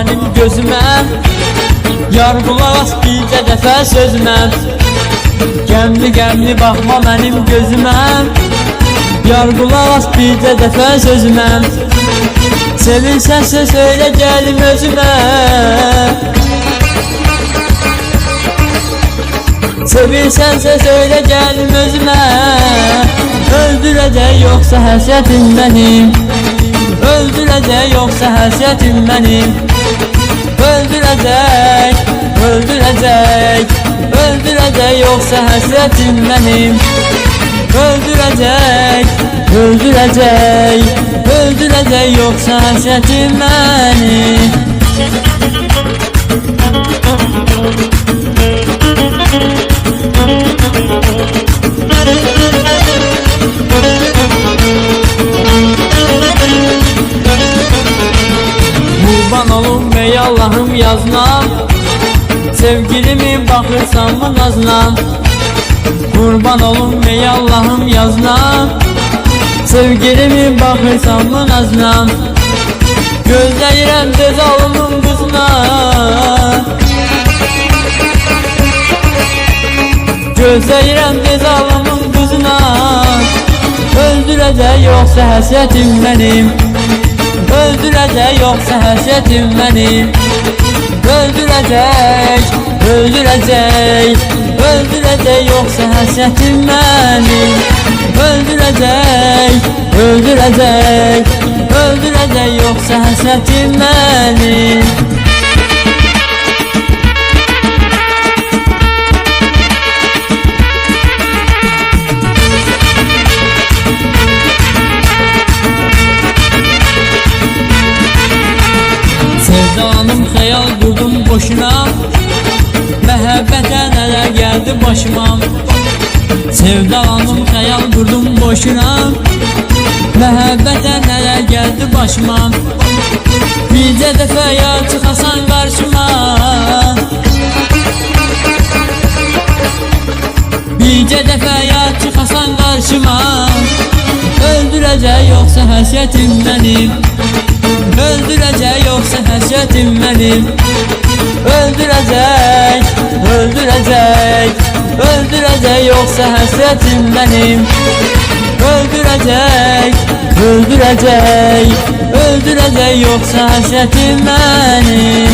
mənim gözümə. Yar qulaq as bircə dəfə sözümə. Qəmli baxma mənim gözümə. Yar qulaq as bircə dəfə sözümə. Sevirsənsə söylə gəlim özümə. Sevirsənsə söylə gəlim özümə. Öldürəcək yoxsa həsrətin mənim. Öldürəcək yoxsa həsrətin mənim. Öldürəcək, öldürəcək, öldürəcək yoxsa həsrətin mənim. Öldürəcək, öldürəcək, öldürəcək yoxsa həsrətin mənim. Qurban olum ey Allah'ım yazına. Sevgilimi baxırsan mı nazına. Qurban olum ey Allah'ım yazına. Sevgilimi baxırsan mı nazına. Gözləyirəm tez alımın qızına. Gözləyirəm tez alımın qızına. Öldürəcək yoxsa həsrətim mənim. Öldürəcək yoxsa həsrətim mənim. Öldürəcək, öldürəcək, öldürəcək yoxsa həsrətim mənim. Öldürəcək, öldürəcək, öldürəcək yoxsa həsrətim mənim. Sevdalanım xəyal qurdum boşuna. Məhəbbətə nələr gəldi başıma. Sevdalanım xəyal qurdum boşuna. Məhəbbətə nələr gəldi başıma. Bircə dəfə ya çıxasan qarşıma. Bircə dəfə ya çıxasan qarşıma. Öldürəcək yoxsa həsrətim mənim. Öldürəcək yoxsa həsrətim mənim. Öldürəcək, öldürəcək, öldürəcək yoxsa həsrətim mənim. Öldürəcək, öldürəcək, öldürəcək yoxsa həsrətim mənim.